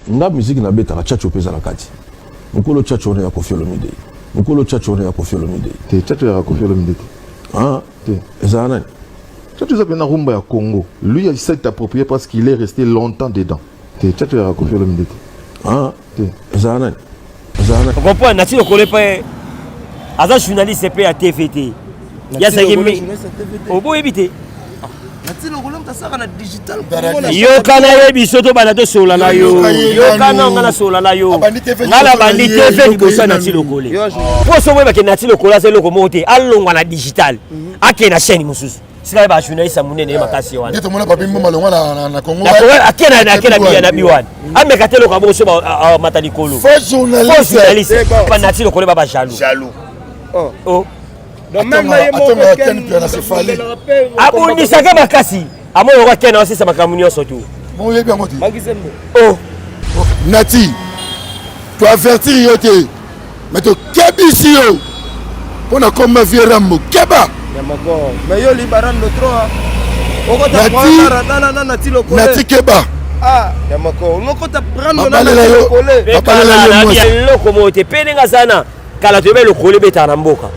nga musique na beta chacho pesa la kati mukolo chacho ne ya Koffi Olomide mukolo chacho ne ya Koffi Olomide te chacho ya Koffi Olomide ah te ezana chacho za pena rumba ya Congo lui il s'est approprié parce qu'il est resté longtemps dedans te chacho ya Koffi Olomide ah te ezana on comprend nati le collé pas aza journaliste pe à TVT ya ça qui au beau éviter yo kana ye bisoto bana to sola na yo kana ngana sola na yo ngala bandi TV liboso na ti lokole po so weba ke na ti lokola se loko mote alongwa na digital ake na chaîne mususu sika ba journaliste munene makasi wana ndeto mona papi mboma longwa na Congo akena biya na biwan ameka te loko boso ba matali kolo faux journaliste pa na ti lokole ba jaloux oh abundisaka makasi amoyo wakena osisa makamuni nyonso tu nati to avertir yo te mais to kebisi yo pona comme viera mo keba mais yo libarando trop nati keba ah yamako ngokota prendre na lokole loko mote penenga sana kala to be lokole beta na mboka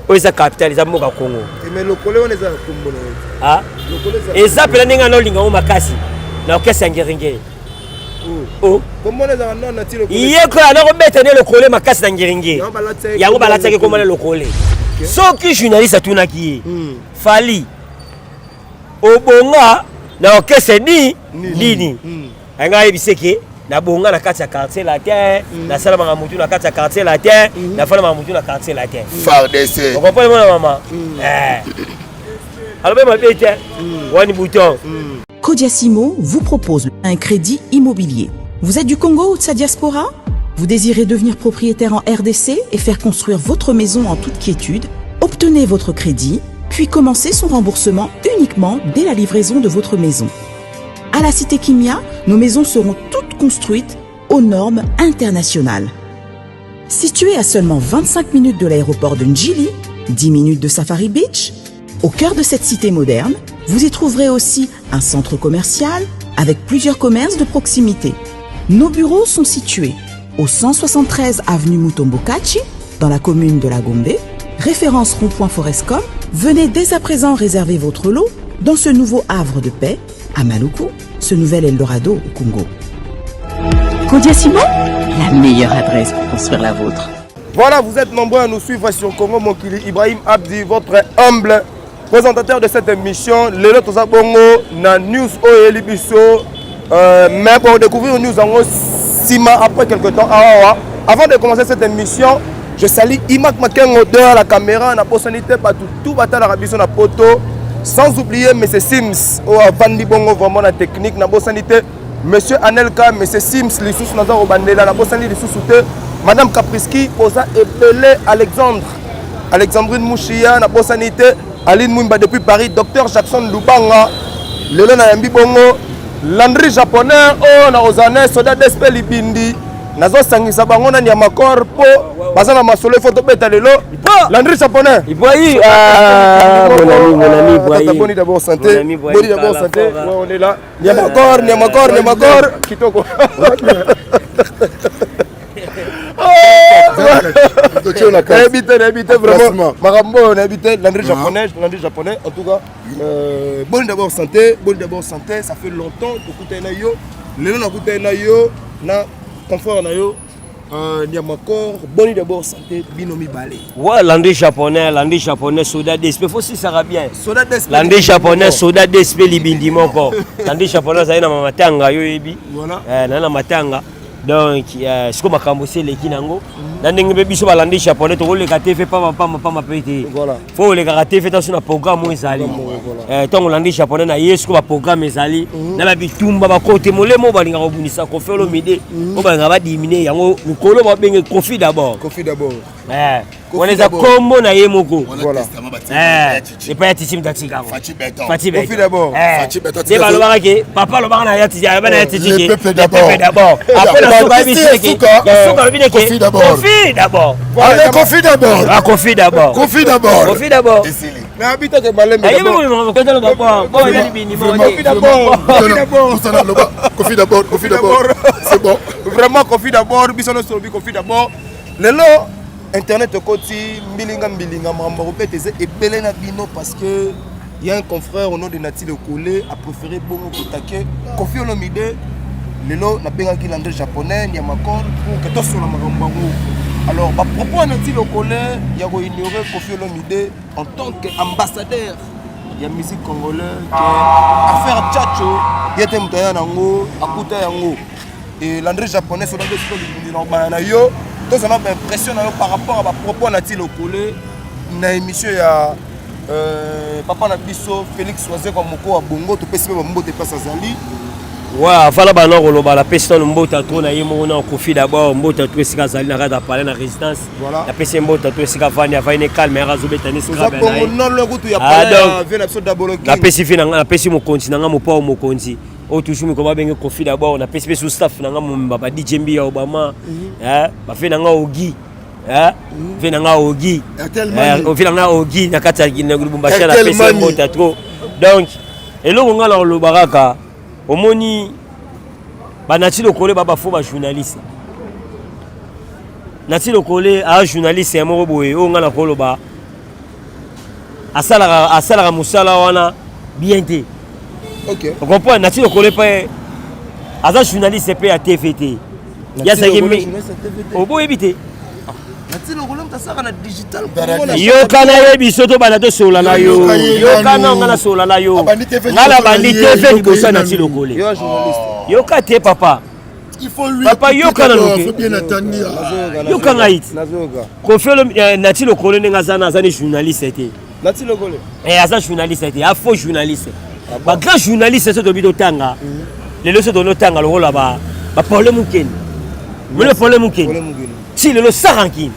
oisa capital za mboka Congo mais lokole on eza kumbono ah eza pela ninga no linga o makasi na okesa ngeringe oh comment les a na tilo iye ko na ko beta ne lokole makasi na ngeringe yango balataki ko mala lokole soki journaliste atuna ki fali obonga na okesa ni nini anga ebiseke na bonga na kati ya quartier la terre na sala manga mutu na kati ya quartier la terre na fala manga mutu na quartier la terre FARDC on comprend mon maman alors même bête one bouton Kodiasimo vous propose un crédit immobilier. Vous êtes du Congo ou de sa diaspora? Vous désirez devenir propriétaire en RDC et faire construire votre maison en toute quiétude? Obtenez votre crédit, puis commencez son remboursement uniquement dès la livraison de votre maison. À la Cité Kimia, nos maisons seront toutes construites aux normes internationales. Située à seulement 25 minutes de l'aéroport de Njili, 10 minutes de Safari Beach, au cœur de cette cité moderne, vous y trouverez aussi un centre commercial avec plusieurs commerces de proximité. Nos bureaux sont situés au 173 avenue Mutombokachi, dans la commune de la Gombe, référence rond-point Forescom. Venez dès à présent réserver votre lot dans ce nouveau havre de paix à Maluku, ce nouvel Eldorado au Congo. Kodiasimo, la meilleure adresse pour construire la vôtre. Voilà, vous êtes nombreux à nous suivre sur Congo Mokili. Ibrahim Abdi, votre humble présentateur de cette émission. Le lot toza bongo na news oyeli biso mais pour découvrir news en sima après quelques temps. Avant de commencer cette émission, je salue Imak Makengo de la caméra na possibilité pas tout battre la biso na poto. Sans oublier M. Sims, Vandi Bongo, vraiment la technique, na possibilité M. Anelka, M. Sims, les sous Nazar Obandela, la possibilité de sous-souter Madame Kapriski, posa épelé Alexandrine Mouchia, na possibilité Aline Mouimba depuis Paris, Dr Jackson Lubanga, Lelo Nayambi Bongo, Landry japonais, oh na Ozane, Soda Despe Libindi, Nazo Sangisa Bango na Nyamakor, Po, Bazana Masole Photo Beta Lelo, Landry japonais. Ibrahim, mon ami Ibrahim. Boni d'abord santé, Boni d'abord santé, ouais, on est là. Nyamakor, Kitoko. Habité vraiment Marambo, on a habité Landry japonais en tout cas bon d'abord santé, ça fait longtemps que tu es yo le nom que na yo na confort na yo Nyamakor, bon d'abord santé binomi balé. Ouais, Landry japonais soda d'esprit faut si ça va bien. Soda d'esprit. Landry japonais soda d'esprit libindi moko. Landry japonais ça na matanga yo yebi. Voilà. Na matanga. Donc c'est comme Kambossé les kinango dans des biso balandi japonais to le gâté fait pas pété voilà faut le gâté fait dans un programme ezali tant landi japonais na yesko ba programme ezali na ba bitumba ba côté molemo balinga kobunisa Koffi Olomide o ba ngaba diminuer yango mikolo ba benge Koffi d'abord on les a combo na yemoko voilà et pas Titi Mtatika Fati Beton Koffi d'abord Fati Beton c'est pas le baraki papa le barana ya Titi ya bana ya Titi le peuple d'abord après la Koffi d'abord. Koffi d'abord. Allez, Koffi d'abord. Ah, Koffi d'abord. Koffi d'abord. Koffi d'abord. Mais habite que Malembe. Kofi d'abord. C'est bon. Vraiment Kofi d'abord, bisono sobi Kofi d'abord. Lelo internet koti mbilinga mambo peut-être et belena bino parce que il y a un confrère au nom de Nati Le Collet a préféré bongo kotake Kofi Olomide. Lelo na benga ki l'andré japonais ni makor pour que to sur la makambo. Alors ba propos Nati Le Collet il y a ignorer Kofi Olomide en tant qu'ambassadeur il y a musique congolaise qui affaire tchatcho il y a temtaya nango akuta yango et l'andré japonais sur l'andré na yo tous on a l'impression par rapport à ma propos Nati Le Collet na émission ya papa na biso Félix Oise kwa moko wa bongo to pesi ba mbote pesa zali ouais fala ba no koloba la pesi no mbota to na yemo na Kofi d'abord mbota to esika zali na kada parler na résidence la pesi mbota to esika fani afine calme ya zobeta ni scrap na bongo non le kutu ya parler vient episode d'abord la pesi fina na pesi mo konti nga mo pa mo konti o toujours ko ba benga Kofi d'abord na pesi sous staff na nga mo ba DJ Mbi ya Obama ba fina nga Ogi vena nga Ogi vena nga Ogi na kata na Lubumbashi na pesi mbota trop donc eloko nga na lo baraka omoni ba Nati Le Collet baba fo ba journaliste Nati Le Collet a journaliste mo boye o nga na koloba asala musala wana bien te OK on comprend Nati Le Collet pas aza journaliste pe à TVT ya saki o boye bité Nati Le Collet mtasaka na digital yo kana yebi soto bana to sola na yo kana ngana sola na yo ngala bandi TV libosa Nati Le Collet yo journaliste yo kate papa il faut lui papa yo kana il faut bien attendre yo kana it Kofi Nati Le Collet nga zana zani journaliste te Nati Le Collet aza journaliste te a faux journaliste ba grand journaliste so to bido tanga le leso to no tanga lo la ba problème mukeni le problème mukeni si le sarankin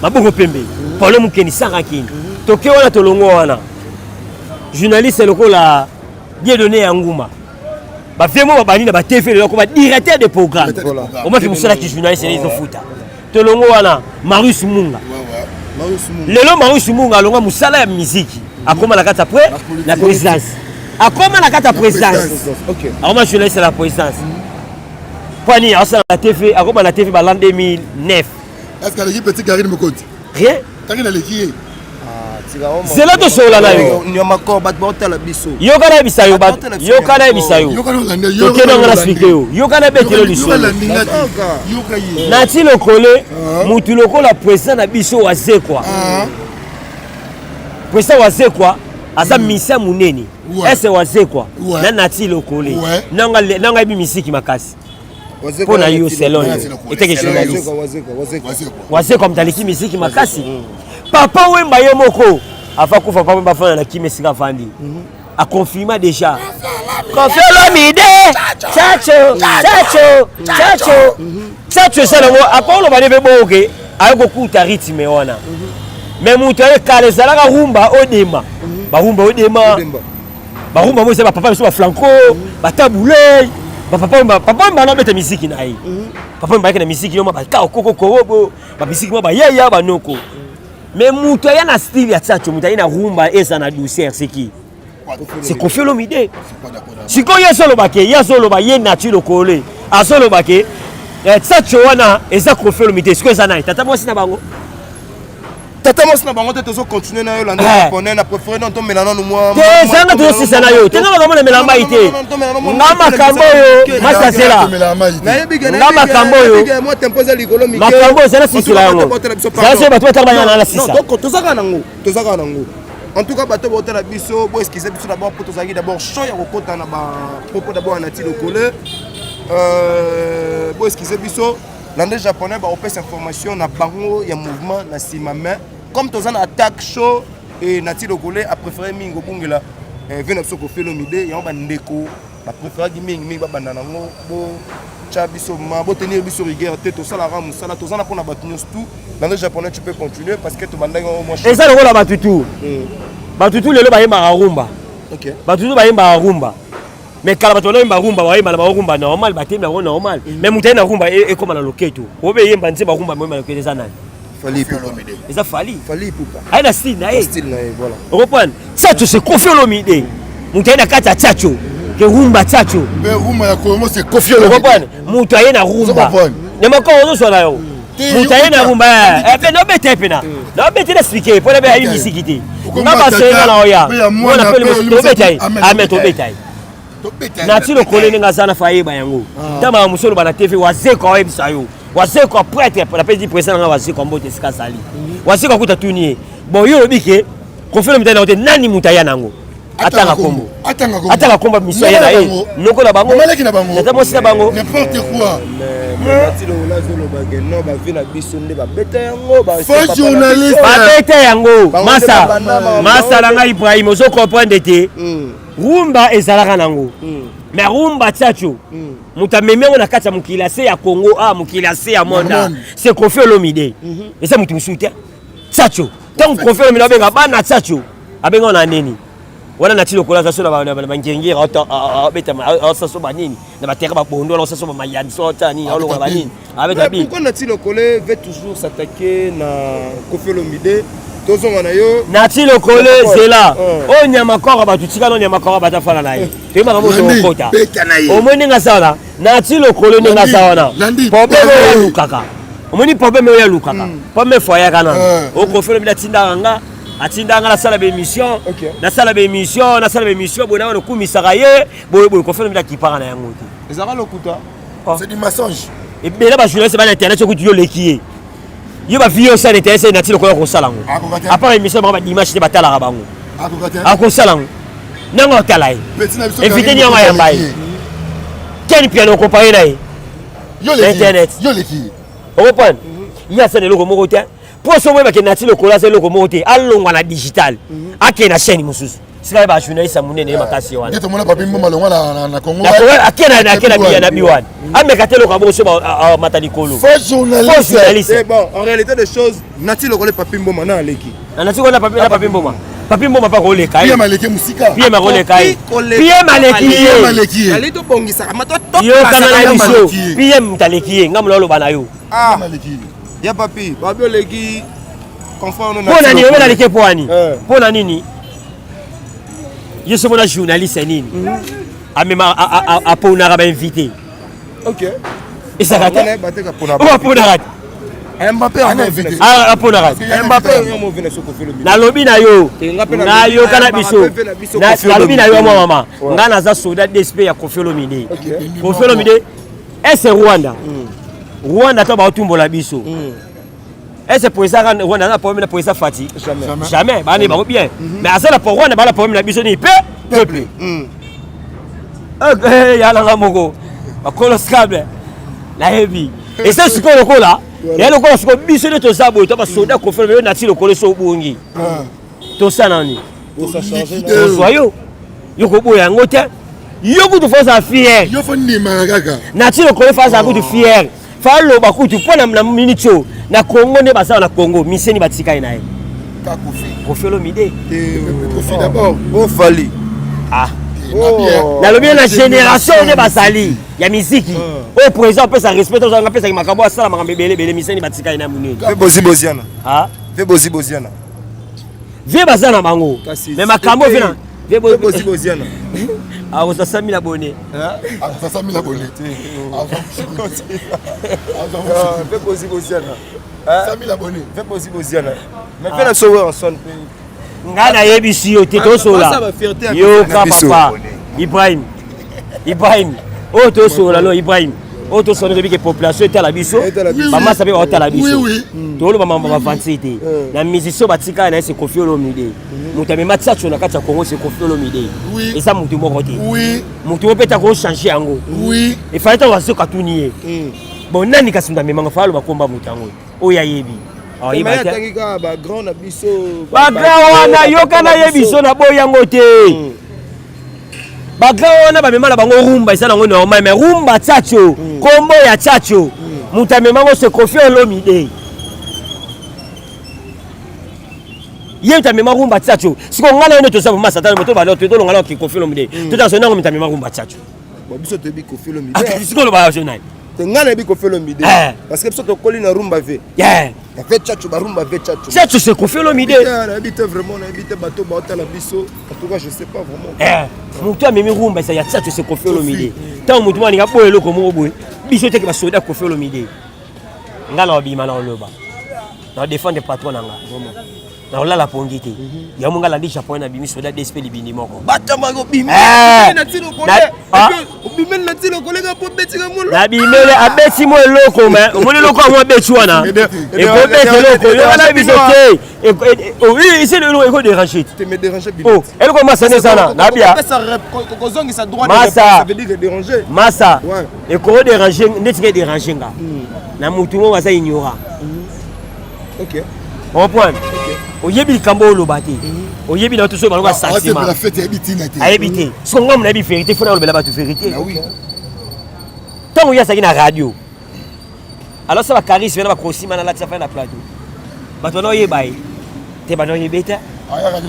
maboko pembe problème mukeni sarankin to ke wana to longo wana journaliste lokola bien donné ya nguma ba vraiment ba bani na ba TV le ko ba directeur de programme o ma fi musala ki journaliste les foota to longo wana Marius Munga lelo Marius Munga longa musala ya musique akoma la kata après la présidence akoma la kata présidence OK akoma journaliste la présidence Pani asa la TV akoma la TV ba l'an 2009 est-ce que l'équipe petit Karine Mokonti rien Karine l'équipe c'est là to sola na yo nyamako bat bota la biso yo kana bisayo bat yo kana bisayo yo kana lande yo kana ngala spike yo kana betelo liso Nati Le Collet mutu lokola président na biso wazekwa président wazekwa aza misa munene ese wazekwa na Nati Le Collet nanga bi misiki makasi pour na yo selon eteke journaliste wazekwa mtaliki misiki makasi papa wemba yo moko afa kufa papa wemba fana na kimesika fandi a confirmé déjà Kofi Olomide chacho sala ngo akolo bane be boke ayoko kuta rythme wana mais mutu ale kale zalaka rumba odema barumba mo se ba papa so ba flanco ba tabule papa mba na beta misiki na ye papa mba na misiki yo ma ba ka okoko korobo ba misiki mo ba yaya ba noko mais mutu ya na style ya chacho mutu na rumba eza na douceur c'est qui c'est Kofi Olomide siko ye solo bake ya solo ba ye Nati Le Collet a solo bake chacho wana eza Kofi Olomide siko eza na tata mwasi na bango tata mwasi na bango te tozo continuer na yo la japonais na préféré non to melana no moi te zanga to sisa na yo te nga makambo na melamba ite nga makambo yo masasela nga makambo yo moi tempoza likolo mike makambo zana sisila yango zana bato batala bana na sisa donc tozaka nango en tout cas bato botala biso bo esquiser biso d'abord pour tozaki d'abord show ya kokota na ba propos d'abord Nati Le Collet bo esquiser biso l'andré japonais ba opesa information na bango ya mouvement na sima mais comme tozana attaque show et Nati Le Collet a préféré mingo bungela vena biso Kofi Olomide ya ba ndeko ba préféré mingi ba bandana ngo bo cha biso ma bo tenir biso rigueur te to sala ramu sala tozana pona ba tunyos tout l'andré japonais tu peux continuer parce que to bandanga au moins et ça le rôle batutu lelo ba yemba rumba OK batutu ba yemba rumba mais kala bato na yemba rumba ba yemba na rumba normal ba temba normal mais mutaye na rumba e comme na loketo obe yemba nze ba rumba mo na loketo za nani Fali Poupa. Et ça Fali. Fali Poupa. Aïe la style naïe. Style naïe, voilà. On reprend. Tchatcho c'est Koffi Olomide. Mutu na kata Tchatcho. Que rumba Tchatcho. Mais rumba ya Congo c'est Koffi On Olomide. reprend. Mutu na rumba. Ne mako on so na yo. Mutu na rumba. Eh no bete pena. No bete expliquer pour la bien musique. Na ba se na oya. On appelle le bete. Amen to bete. Nati le collé nga sana faïba yango. Tama musolo bana TV wazeko webisa yo. Wazeko prêtre pour la petite président nga wazeko mbote sika sali. Wazeko kuta tunier. Bon yo bike Koffi Olomide na nani mutaya nango. Atanga kombo. Atanga kombo mission ya e. Noko na bango. Maleki na bango. Tata mosi na bango. N'importe quoi. Nati le olazo lo bagé no ba vina biso nde ba beta yango ba. Faux journaliste. Ba beta yango. Masa la nga Ibrahim ozo comprendre te. Rumba ezalaka nango. Mais rumba Tchatcho. Muta memengo na kati ya mukila se ya Congo, mukila se ya Monda. C'est Koffi Olomide. Et ça mutu musuta. Tchatcho. Tant Koffi Olomide abenga bana Tchatcho. Abenga na neni. Wana na tilo kola so na ba ngengera beta sa so ba nini. Na ba terre ba bondo la so ba mayani so tani alo ba nini. Abeta bi. Pourquoi Nati le Collé veut toujours s'attaquer na Koffi Olomide? Nati le Collé c'est là. Oh nyama kora ba tutika no nyama kora ba ta fala naye. Te ma mo to kota. O moni nga sala. Nati le Collé nga sala. Problème ya lukaka. O moni problème ya lukaka. Problème foya kana. O Koffi Olomide tinda nga. Atinda nga la sala be mission. Na sala be mission, na sala be mission bona no kumisaka ye. Boy Koffi Olomide ki para na yango te. Ezaka lokuta. C'est du mensonge. Et bien là ba journaliste ba na internet ko yo lekiye. Yo ba vidéo ça n'était Nati le Collé ko sala ngo. À part émission ba image de batala ka bango. Ako sala ngo. Nango talai. Invité ni nga yamba. Quel piano comparé là? Internet. Yo leki. On reprend. Il y a ça le logo moko te. Pour ce moment que Nati le Collé c'est le logo moko te. Alonga na digital. Ake na chaîne mususu. Sika ba journaliste amunene makasi wana. Ngeto mona papi mboma longa na Congo. Akena biya na biwan. Amekatelo ka bo so ba matali kolo. Faux journaliste. C'est bon, en réalité des choses Nati le Collé papi mboma na leki. Nati ko na papi mboma. Papi mboma pa ko le kai. Pierre Maleki musika. Pierre Maleki kai. Pierre Maleki. Ali to bongisa mato to. Yo kana na biso. Pierre Maleki ngamlo lo bana yo. Maleki. Ya papi, babi oleki confort na. Pona ni yo na leke poani. Pona nini? Je suis un journaliste nini. Amema a pona ba invité. OK. Et ça va. On pona rat. Mbappé a invité. Pona rat. Mbappé on vient sur Koffi Olomide. Na lobi na yo. Na yo kana biso. Na lobi na yo mama. Ngana za soldat d'esprit ya Koffi Olomide. Koffi Olomide c'est Rwanda. Rwanda to ba tumbola biso. Est-ce pour ça Rwanda na problème pour ça Fati? Jamais. Ba ne ba bien. Mais à ça la pour Rwanda ba la problème na biso ni peuple. Ya la moko. Ba colossable. La heavy. Et ça ce qu'on ko là. Et le ko ce ko biso de to sabo to ba soldat Koffi Olomide Nati le Collé so bongi. To ça nani. Pour ça changer. To soyo. Yo ko boya ngote. Yo ko to faire fier. Yo fo ni maragaka. Nati le Collé faire ça ko fier. Falo ba kutu pona na minute na Congo ne basa na Congo miseni batika ina ye. Ka Koffi. Koffi Olomide. Koffi d'abord. Oh Fali. Na lobi na génération ne basali ya musique. Au président peut ça respecter on appelle ça makambo asala makambo bele miseni batika ina munene. Fe bozi boziana. Fe bozi boziana. Vie bazana bango. Mais makambo vena. Fe bozi boziana. On ça 5000 abonnés. Ça 5000 abonnés. Fe bozi boziana. 5000 abonnés. Fe bozi boziana. Mais fais la sauver en son pays. Ngana yebisi yo te to sola. Yo ka papa. Ibrahim. Oh to sola lo Ibrahim. Oh to sola que population est à la biso. Maman sabe o ta la biso. To lo maman ba fansité. Na musicien batika na c'est Koffi Olomide. Mutame matsacho na kati Congo c'est Koffi Olomide. Et ça mutu moko te. Oui. Mutu opeta ko changer yango. Oui. Il fallait to wase katuniye. Bon nani kasunda memanga falo bakomba mutango. Oya yebi. Oh, il m'a dit que ba grand na biso. Ba grand wana yokana yebiso na boyango te. Ba grand wana ba memala bango rumba isa nango normal mais rumba Tchatcho. Kombo ya Tchatcho. Mutame mango se Koffi Olomide. Yenta mema rumba Tchatcho. Siko ngana ndo to sabu masata moto ba to longa ki Koffi Olomide. To ta sona ngomita mema rumba Tchatcho. Ba biso te bi Koffi Olomide. Siko lo ba jonai. Te ngana bi Koffi Olomide. Parce que biso to koli na rumba ve. Yeah. avec Tchatcho barumba avec Tchatcho. Tchatcho c'est Koffi Olomide. On habite vraiment, on habite bateau bateau la biso. En tout cas, je sais pas vraiment. Mutu amemi rumba ça ya Tchatcho c'est Koffi Olomide. Tant mutu mani ngapo eloko mo boye. Biso te ke ba soda Koffi Olomide. Ngala obima na oloba. Na défendre patron nanga. Vraiment. Na olala pongité. Ya munga landi japonais na bimi soda DSP libini moko. Batama go bimi. Na tilo kole. Bimi na tilo kole ga po beti ga mulo. Na bimele abeti mo eloko mais omoni eloko mo beti wana. Et ko beti eloko yo na biso te. Oui, c'est le eloko déranger. Tu me déranger bimi. Oh, eloko masane sana na bia. Ko zongi sa droit ça veut dire déranger. Massa. Et ko déranger, ndeti ke déranger nga. Na mutu mo wasa ignora. OK. On point. Oyebi kambo olobate. Oyebi na tout so baloko sentiment. La fête habitine été. Habité. Son ngam na bi vérité, faut na olobela ba tu vérité. Ah oui. Tant oya saki na radio. Alors ça va charisme na ba kosima na la tsafa na plateau. Bato na oyeba e. Te ba no yebeta.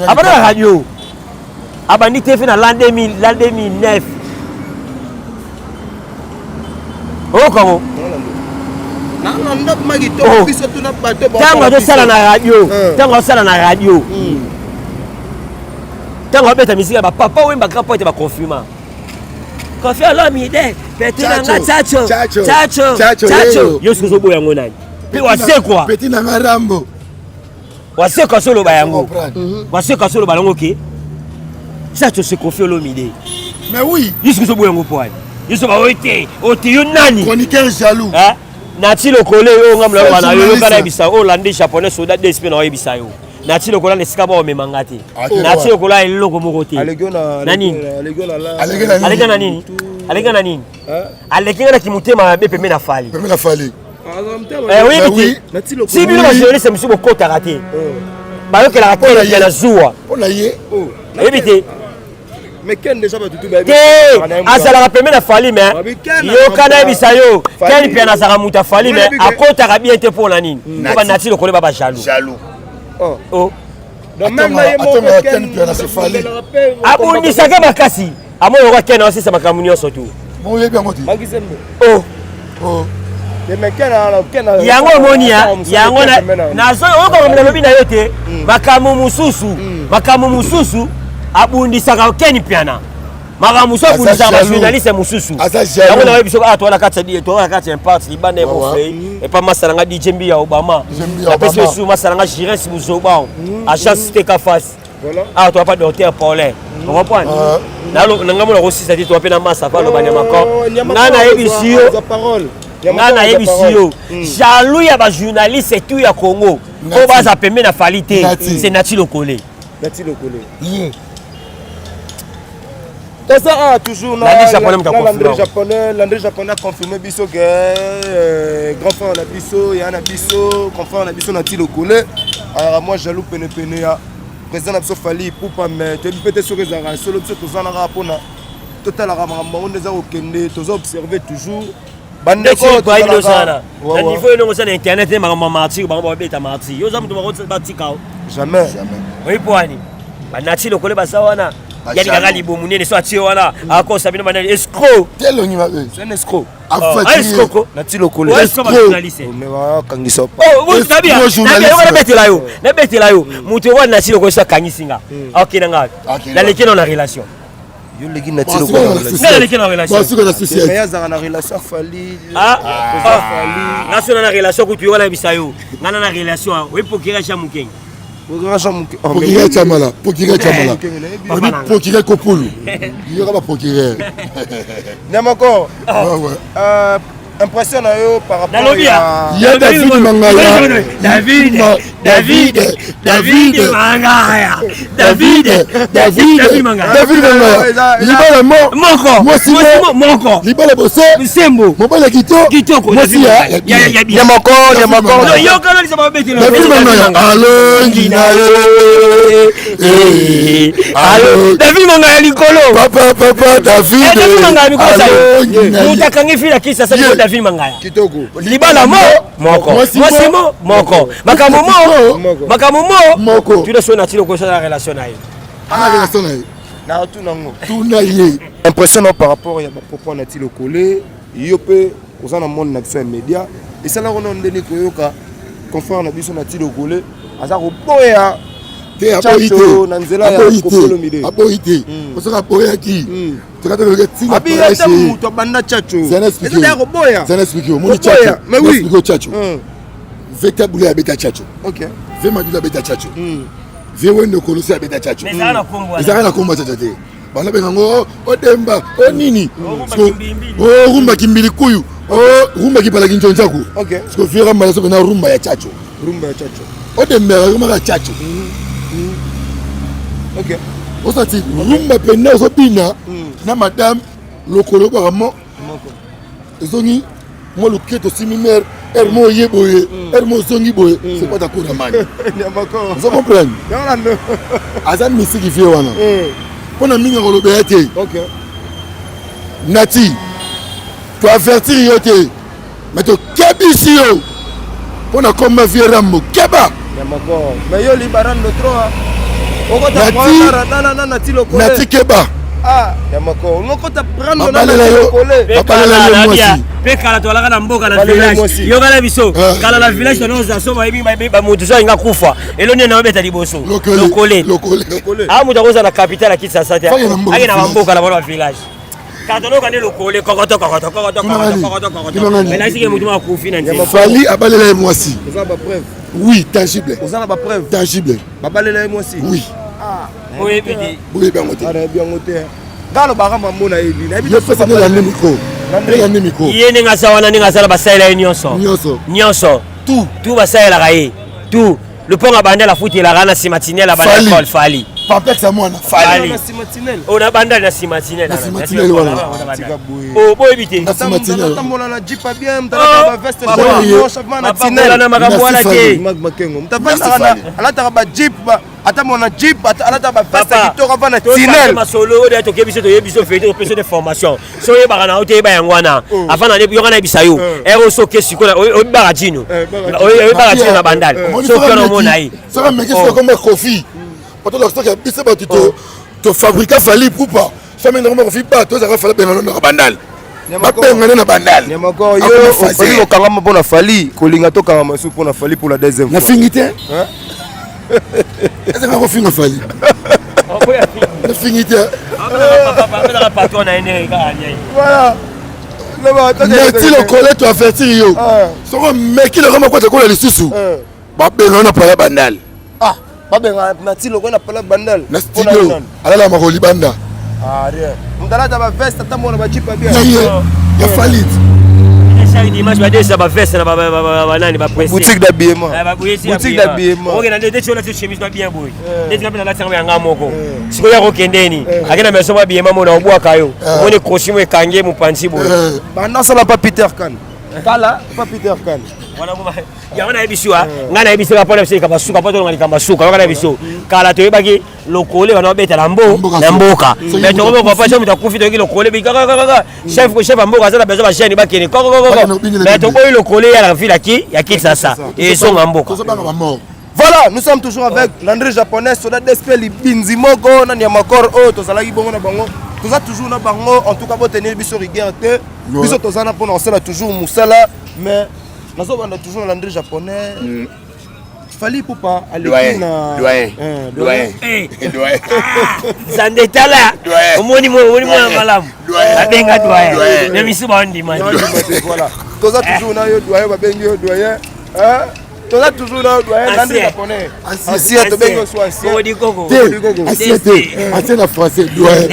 Abana na radio. Abani te fait na l'an 2000, l'an 2009. Oh comment? Tango to sala na radio. Tango sala na radio. Tango beta musique ba papa wemba grand pote ba confirma. Koffi Olomide, petit nanga Tchatcho. Tchatcho. Yo suzo boya ngona. Pe wase quoi? Petit nanga Rambo. Wase ko solo ba yango. Wase ko solo ba longo ke. Tchatcho c'est Koffi Olomide. Mais oui. Yo suzo boya ngo poani. Yo so ba ote yo nani? Chroniqueur jaloux. Hein? Nati lokole yo ngamla wana yo kana bisa o landi japonais soda DSP na oyebisa yo. Nati lokola nesika ba o memangati. Nati lokola eloko moko te. Nani? Alega na nini? Alega na kimutema be pembe na fali. Pembe na fali. Oui. Si bino ba journaliste musu bokota raté. Ba yo ke la raté ya na zuwa. On a yé. Ebité. Mais Ken déjà ba tutu ba. Asala ka pembe na fali mais yo kana bisa yo. Ken pia na saka muta fali mais akota ka bien te pour la nini. Ba nati lokole ba jaloux. Oh. Donc même na yemo Ken pia na se fali. Abundi saka makasi. Amo yo Ken aussi ça makamu nyonso tu. Bon yé bien moti. Oh. Yango monia yango na so oko mna lobi na yote makamu mususu abundisaka Ken piana makamu so abundisaka journaliste mususu yango na biso to na kati di to na kati impact libane mo fait et pas masalanga DJ Mbi ya Obama la pese sous masalanga Jirens Muzoba agence TK face voilà to pas docteur Paulin on comprend na ngamo na aussi ça dit to pe na masa pa lo banya makon na ebisi yo parole Nana ebisiyo jaloux ya ba journaliste tout ya Congo ko baza pembe na falite c'est Nati Lokole. Ça toujours l'André japonais a confirmé biso que grand frère na biso ya na biso confrère na biso Nati Lokole. Alors moi jaloux pene ya président na biso fali pour pas mais tu peut-être sur les arrêts solo biso tozana rapona total ramamba on les a okende tozo observer toujours bandeko kwa ilo sana na niveau ino sana internet ma martir ba ba beta martir yo zamu to ba tika jamais oui poani ba Nati Lokole ba sawana yani kaka libo munene so atio wana akosa bino bana escroc telo nyima c'est un escroc escroc Nati Lokole journaliste mais va kangiso oh nabia na betela yo mutu wa Nati Lokole so kangisinga OK nanga la lekeno na relation yo leki Nati Lokole na relation mais ya za na relation fali national na relation ko tu wana bisayo ngana na relation we pokira cha mukeng Pokire chamala on dit pokire kopulu yo ka ba pokire Nyamako impression na yo par rapport à David Mangaya David Mangaya libala moko libala bosse Sembo mobala kitoko mosi ya Nyamako yo kana lisaba betela David Mangaya alongi na allo David Mangaya likolo papa David alongi na mutakangi fila kisa sasa David Mangaya kitoko libala moko makamu moko tu le sona tilo ko sa relation na na tout nango tuna ye impression par rapport ya propos Nati Lokole yo pe ozana monde na biso média et ça là on ndeni koyoka confrère na biso na ti lokole aza koboya te Chacho na nzela ya Kofolomide aboyite osaka boyaki tokatoloke tina abiyata muto banda Chacho c'est koboya c'est expliqué moni Chacho mais oui Chacho vecteur boulé abeta Chacho OK ve madula abeta Chacho ve wendo kolosi abeta Chacho ezaka na komba Chacho te bana bengango odemba onini rumba kimbili kuyu rumba kipala kinchonchaku OK parce que viera malaso bena rumba ya Chacho odemba rumba ya Chacho OK osati rumba penda osopina na madame lokolo baramo ezongi mo loketo simimaire hermo yeboye hermo zongi boye c'est pas d'accord na mani vous comprenez azan misiki vie wana pona minga kolobe ya te OK nati to avertir yo te mais to kebisi yo pona koma vie rambo keba mais yo libaran no trop nati keba yamako ngokota prendre na lokole bapalela yo mwasi pe kala tolaka na mboka na village yo kala biso kala na village tonoza so ba mutu so inga kufa eloni na beta liboso lokole mutu akoza na capitale akiti sasa te ake na mboka na bana village kala tonoka ne lokole kokoto mais là c'est mutu ma kufi na nzela fali abalela yo mwasi oza ba preuve oui tangible oza na ba preuve tangible babalela yo mwasi oui oui bidi oui bien ngote ara bien ngote ngalo barama mona ebi na ebi yo fesa de la micro la micro yene ngasawana ninga sala basala nyonso tout basala kaye tout le pont a bandé la foot et la rana simatinelle la bandé fali Papex à moi fali on a bandé la simatinelle voilà oh boy éviter tambola na jeep bien mtala ba veste changement na tinelle na makambo ala te makengo mtafanya ala ta ba jeep ata mona jeep ala ta ba veste kitoko va na tinelle masolo de to kebiso to yebiso fete to peso de formation so ye bana o te ba yangwana afana ne yo kana bisayo ero so ke sikola o ba jino o ba jino na bandal so que no mona yi ça va me question comme Kofi pour tout l'instant que c'est pas tu fabriquer fali pour pas ça me demande Kofi pas toi ça va falloir bien na bandal bapengana na bandal nyamako yo ofali okanga mpo fali kolinga to kanga masu pour fali pour la deuxième fois na fingité est-ce que on finga fali na fingité la patron na ene ka nyai voilà merci le collègue tu avertir yo soko meki le kama kwa takola lisusu bapengana na pala bandal babenga na tilo ko na pala bandal na studio alala makoli banda rien mtala ta ba veste tamona ba chipa bien ya falit une image ba desa ba veste na ba nani ba presse boutique d'habillement boutique d'habillement OK na de chola te chemise ba bien boy de na la tsanga yanga moko siko ya ko kendeni akena meso ba bien mama na obwa kayo mone crochimo ekange mu pansi boy banda sala pa Peter Kan kala pa Peter Kan wana kuma yana ebiswa ngana ebiswa pole se kabasuka poto ngani kabasuka ngana ebiso kala to ebaki lokole bana beta na mboka mais to ko pa so mutakufi to ki lokole bi kaka chef mboka azala bezo ba chaîne bakene koko mais to boy lokole ya la ville ya ki sasa et son mboka voilà nous sommes toujours avec l'André japonais soda d'esprit libinzi moko na nyamakor o to zalaki bongo na bango toza toujours na bango en tout cas pour tenir biso rigueur te biso tozana pour on sala toujours musala mais nazo banda toujours l'André japonais fali poupa aleki na doyen Zandetala omoni mo malamu abenga doyen ne misiba ndima voilà toza toujours na yo doyen babengi yo doyen toza toujours na doyen l'André japonais ancien to bengo so ancien ancien na français doyen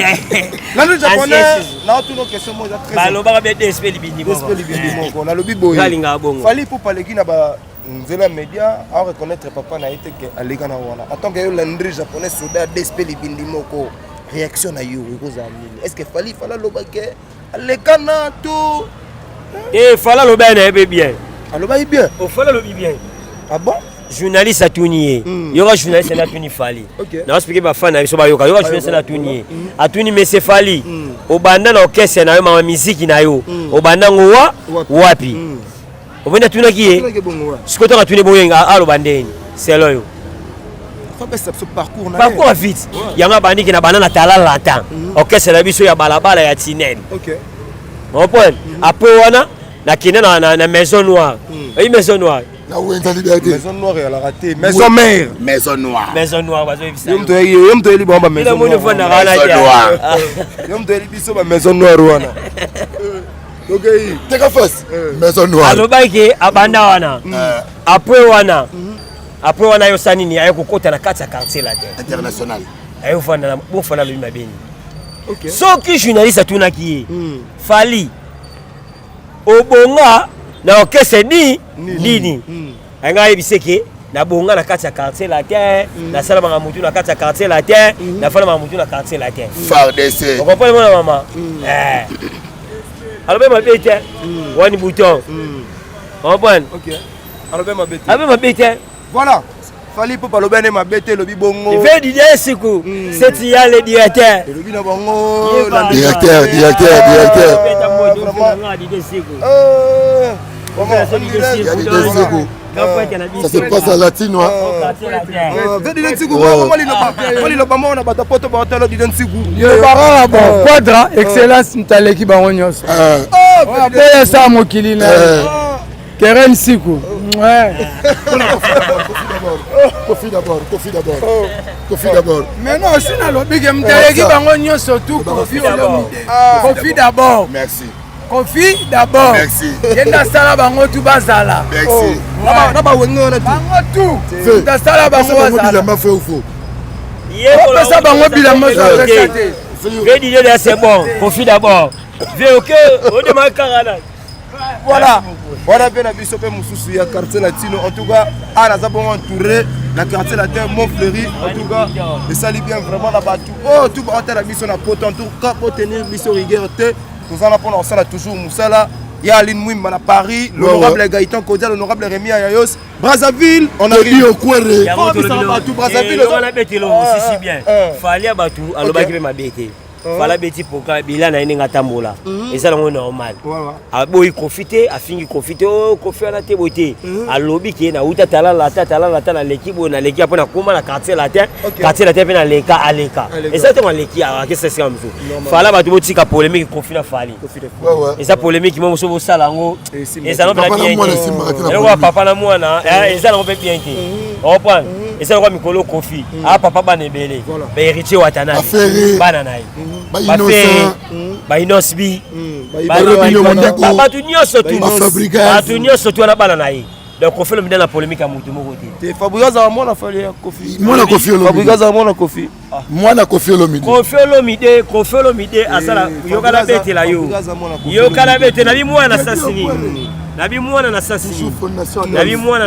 l'André japonais na tout nos questions mo za très baloba ba DSP libindi moko na lobi boye kalinga bongo fali poupa leki na ba nzela média à reconnaître papa na été que alika na wana attends que yo l'André japonais soda DSP libindi moko réaction na yo ekozamini est-ce que fala lobake aleka na tout fala loba na ebe bien aloba bien o fala lobi bien ah bon journaliste atuniye yoka journaliste na tuni fali na expliquer ba fan na biso ba yoka journaliste na tuniye atuni mese fali obanda na orchestre na yo ma musique na yo obanda ngowa wapi obenda tuna kiye sikoto ka tuni boyenga alo bandeni selo yo parcours vite yanga bandiki na bana na talala lata orchestre na biso ya balabala ya tinel on point après wana na kina na maison noire maison noire na wenza liberté maison noire ya la raté maison mère maison noire bazo ebisa yo mto eli bomba maison noire yo mto eli biso ba maison noire wana okay teka face maison noire alobaki abanda wana après wana yo sanini ayo kokota na kati ya quartier la terre international ayo fana bofana lo mabeni okay soki journaliste atunaki ye fali obonga na okese nini anga yebiseke na bonga na kati ya quartier la terre na sala manga mutu na kati ya quartier la terre na fala manga mutu na quartier la terre FARDC on comprend mon maman alors ma bête wani bouton on comprend ok alors ma bête voilà fali po palo bene ma bête lobi bongo il fait dire siku c'est ya le directeur lobi na bongo directeur ça se passe à latino quadra excellence ntaleki bango nyonso boya sa mokili na keren siku Kofi d'abord mais non si nalobike mtaleki bango nyonso tu Kofi d'abord merci Kofi d'abord. Merci. Yenda sala bango tu bazala. Merci. Naba wengo na bango tu. Yenda sala bango bazala. Bilamba fait ou faux? Ça bango bilamba ça. Védilé là c'est bon. Kofi d'abord. Viens OK, on demande carana. Voilà. Voilà bien abiso pe mususu ya quartier latino. En tout cas, ana za bon entouré la quartier latin Montfleury. En tout cas, et ça lit bien vraiment là-bas tout. Oh, tout va entrer abiso na pote en tout cas pour tenir biso rigueur. Nous allons prendre ça toujours Moussala. Il y a Aline Mouim à Paris, l'honorable Gaëtan Kodia, l'honorable Rémi Ayayos. Brazzaville, on a dit au Kouéré. Brazzaville, on a bêté aussi bien. Fallait abattu, alors bah qui m'a bêté. Fallait bêter pour que Bilan a une tambola. Et ça c'est normal. A boy profiter, a fini profiter, oh Kofi na te beauté. A lobby qui na uta tala la l'équipe na l'équipe après na comment la quartier la terre na leka aleka. Et ça c'est moi l'équipe à que c'est comme ça. Fallait abattu beaucoup de polémique Kofi na fali. Et ça polémique qui m'a sauvé ça lango. Et ça non bien. Et on papa na moi na, et ça non bien qui. On reprend. Et ça on mikolo Kofi. Ah papa banebele. Ba héritier watana. Banana. Ba inosbi batu nyonso tu wana bana na ye donc Kofi Olomide na polémique ya mutu moko te Fabrice za mwana fali ya Kofi mwana Kofi Olomide Fabrice za mwana Kofi mwana Kofi Olomide asala yokala betela yo yokala bete na bimwana sasini na bimwana na sasini mwana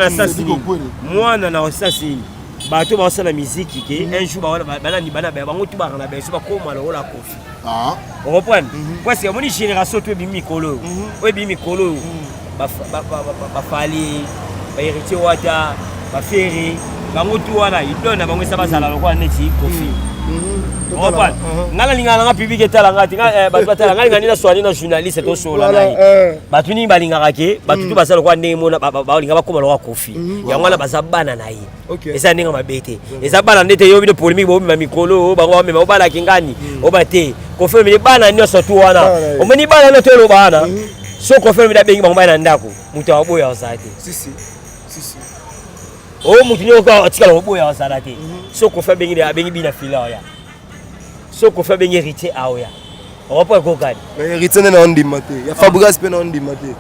na sasini bato basala musique ke un jour bana bango tu bana beso ba koma la Kofi on reprend parce que mon génération tu bimi kolo ba fali ba héritier wata ba ferry bango tu wana idona bango ça bazala lokwa neti Kofi on reprend ngala lingala nga public etala ngati ba batala ngala ngani na swali na journaliste to sola nai batu ni balingaka ke batu tu bazala lokwa ndenge mona ba linga ba koma lokwa Kofi yango wana bazabana na ye eza ndenge mabete eza bana ndete yo bino polémique bo mema mikolo bango mema obala kingani obate Kofi Olomide bana nyonso tu wana omeni bana no telo bana so Kofi Olomide bengi bango bana ndako mutu aboya osate si o mutu nyoko atikala oboya osate so Kofi bengi bina fila ya so Kofi bengi héritier aoya opo ko kadi héritier na ondima te ya Fabrice pe na ondima te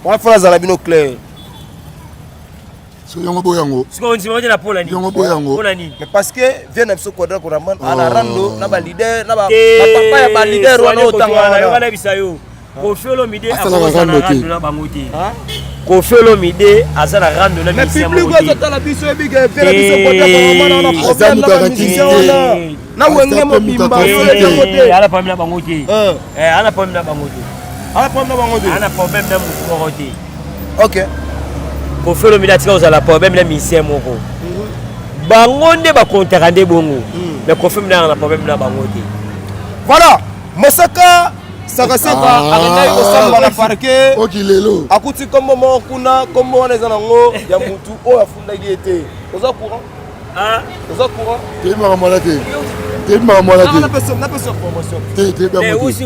wa fala za la bino clair. Yongo boyango. Siko nzima na pona ni. Yongo boyango. Pona ni. Mais parce que vient na biso kodra ko raman ala rando na ba leader na ba papa ya ba leader wana otanga na wana bisayo. Kofi Olomide akoza na rando na bangote. Kofi Olomide azana rando na musicien mo. Mais public ko tala biso e biga vient na biso kodra ko raman na problème na musicien wana. Na wenge mo bimba yo ngote. Ala problème na bangote. Ala problème na bangote. Ala problème na bangote. Ala problème na musicien. OK. Kofi Olomide atika ozala problème na musicien moko. Bango nde ba contrat nde bongo. Mais Kofi Olomide na problème na bango te. Voilà, Mosaka Sakaseba arengai kosamba na parquet. Okilelo. Akuti kombo mo kuna kombo wana eza nango ya mutu o afundaki ete. Oza courant? Oza courant? Tellement malade. Tellement malade. Na personne promotion. Te Mais aussi.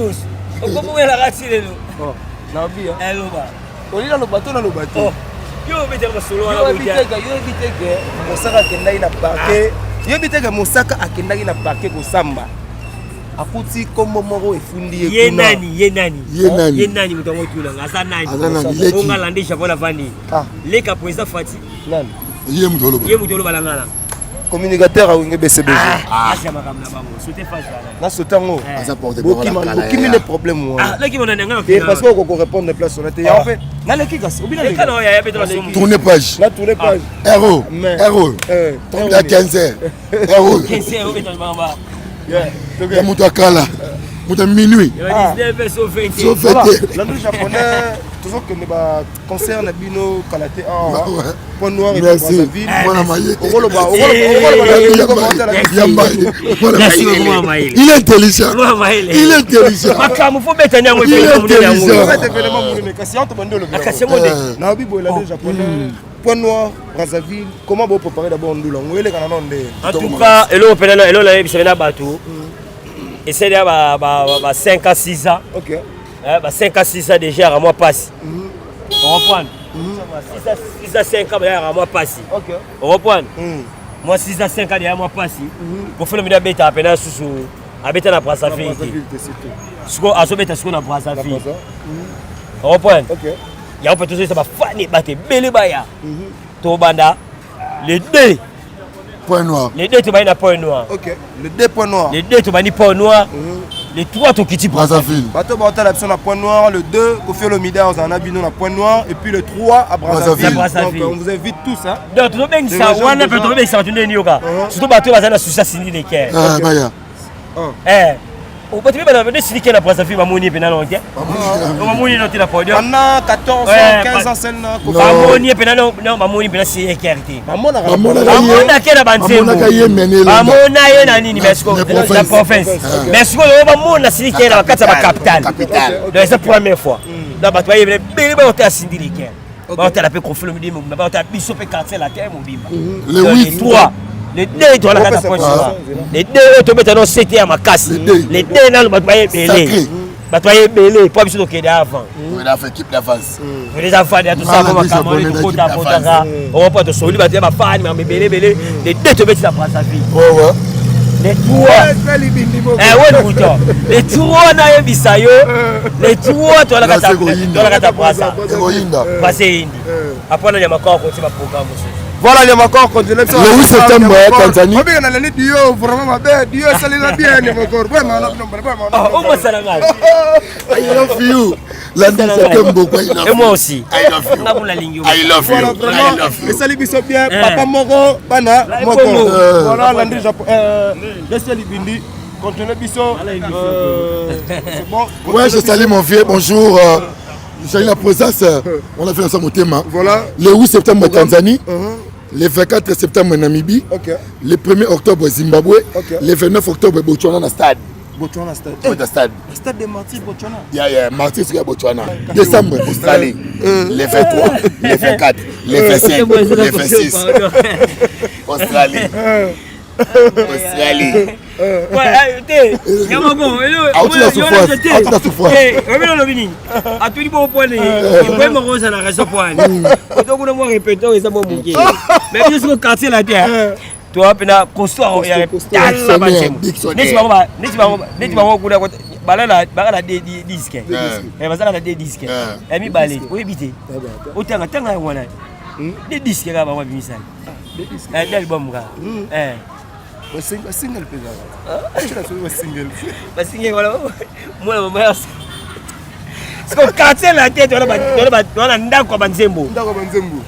Okomo la ratile lo. Na bia. Eloba. Olila lo bateau na lo bateau. Yo beteka solo wana yo biteke mosaka akendaki na parke yo biteke mosaka akendaki na parke kosamba akuti kombo moko efundi ye nani moto ngo tulanga asa nani onga landisha bona vani leka président Fati nani ye mutolo balangana communicateur awenge BCBG acha makamna bango sote face na sotango asa porte bokimi le problème ah leki mona nanga parce que ko répondre place on était en fait na leki gas obina le kana ya beto la somo tourner page héros tombe à 15h héros 15h beto bamba ya mutu akala mutu minuit 19h sauf 20 l'anglais japonais toujours que ba concert na bino kalaté point noir et Brazzaville voilà maille il est intelligent makamu fo beta nyango il est intelligent na bibo l'anglais japonais point noir Brazzaville comment vous préparer d'abord ndula ngwele kana nonde en tout cas elo penana elo la bisena bato et c'est là ba 5 à 6 ans OK bah 5 à 6 ans déjà à moi passe on reprend 6 à 5 ans à moi passe OK on reprend moi 6 à 5 ans à moi passe pour faire le mida beta pena susu abeta na Brazzaville suko azobeta suko na Brazzaville on reprend OK ya peut toujours ça va fani baté belé baya to banda les deux point noir les deux to bani na point noir OK les deux points noirs les deux to bani point noir les trois to kiti Brazzaville bato ba la option à point noir le 2 Kofi Olomide on a bino na point noir et puis le 3 à Brazzaville donc on vous invite tous hein donc to beng ça wana peut to beng ça tu ndeni yoka surtout bato bazana susa sindi de cœur baya on peut bien dans décider que la Brazzaville va moni pena non ok on va moni noter la podium pendant 14 15 ans celle là va moni pena non va moni pena c'est écarté amona kena banzembo amona ye na nini mesko la province mesko va mona sili que la kata ba capitale donc c'est la première fois donc bato ye bele ba hôtel sindi de cœur ba hôtel la pe confirmer midi mo ba hôtel biso pe quartier la terre mo bimba les 3 les deux to la kata point les deux to beta no c'était à ma casse les deux na ba belé pas biso to kede avant on a fait équipe d'avance les enfants de tout ça comme Cameroun de Kota Kotara on pas to soli ba te ba fan mais belé les deux to beta Brazzaville les trois les trois na ye bisayo les trois to la kata Brazza passer indi après na nyamako ko tiba programme voilà les makor continue le 8 septembre Tanzanie on bien na Dio vraiment ma belle Dio ça les a bien les makor vraiment oh moi ça la mal I love you la 10 septembre et moi aussi I love you I love you et ça les biso bien papa moko bana moko voilà l'André Japon laissez les bindi continue biso c'est bon ouais je salue mon vieux bonjour j'ai la présence on a fait ensemble au thème voilà le 8 septembre Tanzanie le 24 septembre Namibie le 1er octobre Zimbabwe le 29 octobre Botswana na stade Botswana stade stade de Martyrs Botswana Martyrs sur Botswana décembre Australie le 23 le 24 le 25 le 26 Australie ouais nyamako autre souffrance remelo lobini atuli bo point et moi rosa na raison point donc on a répété ça bon muke mais bien sûr quartier la terre toi pena construire ya taxe banzembo neti ba kuda balala des disques bazala des disques et mi balé oui bité otanga tanga wana des disques ka ba wa bimisali l'album ka single pesa single voilà moi maman parce que quartier la tête on a ndako banzembo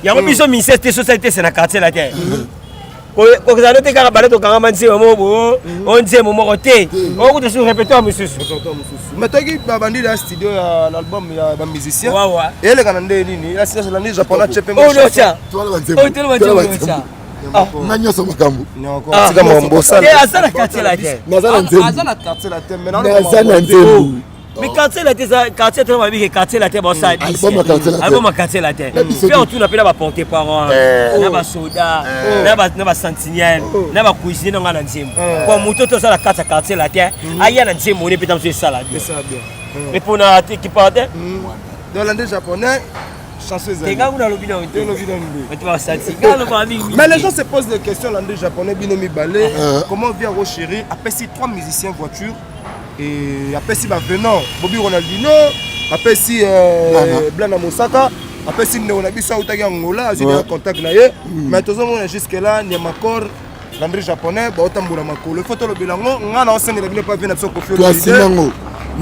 yango biso ministère société c'est na quartier la tête ko za note kaka baleto kanga banzembo mobo on nzembo moko te on ko toujours répéter mususu mais toi qui bandi dans studio ya l'album ya ba musicien et le kana ndé nini la situation la japonais chepe mo nanyo so makambo tika mambosa azala quartier la tête azala quartier la tête mais mais quartier la tête quartier tellement bien quartier la tête bon ça album quartier la tête fait on tourne appelé ba porter parole na ba soda na ba sentinelle na ba cuisine nga na nzembo kwa moto to ça la quartier la tête aya na nzembo on est peut-être ça là bien mais pour na qui partait dans l'Inde japonais Chanceuse. Mais les gens se posent des questions, l'André japonais, Binomi Balé. Comment vient Rocheri? Après, si 3 musiciens voiture. Et après, si venant, Bobby Ronaldinho. Après, si Blana Moussaka. Après, si on a vu ça, on a un contact. Mais tout le monde jusque-là, il y a ma corps. L'André japonais, il y a photo de Bilango. On a enseigné la Bino pas venir à ce qu'on fait.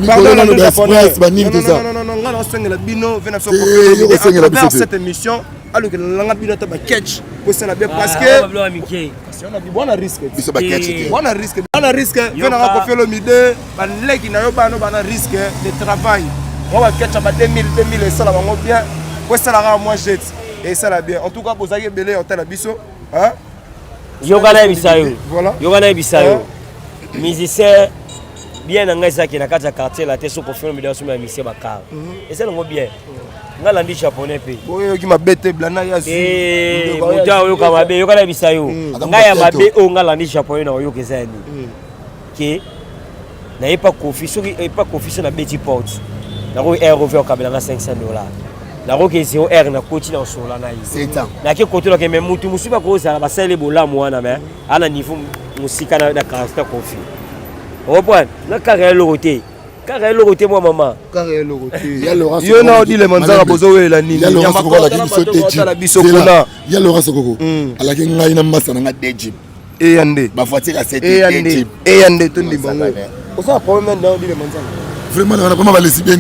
Pardon, l'André japonais. Non, non, cette émission, alors que l'on a bien catch, parce que si on a dit bon risque, bon risque, venir à faire le midi, les qui n'ont pas risque de travail. On va catch à 2000 et ça va bien. Pour ça la moi jette et ça la bien. En tout cas, vous avez belé en tel abisso, hein? Yogana Bisayo. Voilà. Yogana Bisayo. Musicien bien en ça qui n'a qu'à quartier la tête sur pour faire le midi sur ma mission bakar. Et c'est le mot bien. Nga landi japonais pe. Oui, qui m'a bêté blana ya su. Muta oyo kamabe Yogana Bisayo. Nga ya mabe o nga landi japonais na oyo kezani. Ke na pas confiance, pas confiance na beti porte. Na ko air over kabela na $500. La roque est 0 R na côté dans sur la naïe. C'est ça. Na ke côté là que même mutu musiba ko ça ba sele bola mwana mais à la niveau musika na caractère confi. Au point, na carré loroté. Carré loroté moi maman. Carré loroté. Ya Laurent. Yo na odi le manzara bozo we la nini. Ya Laurent ko la ki sote la bisokona. Ya Laurent Sokoko. Ala ki ngai na masa na deji. E yande. Ba fati ka sete deji. E yande to ndi bango. O ça problème na odi le manzara. Vraiment on a comment va les bien.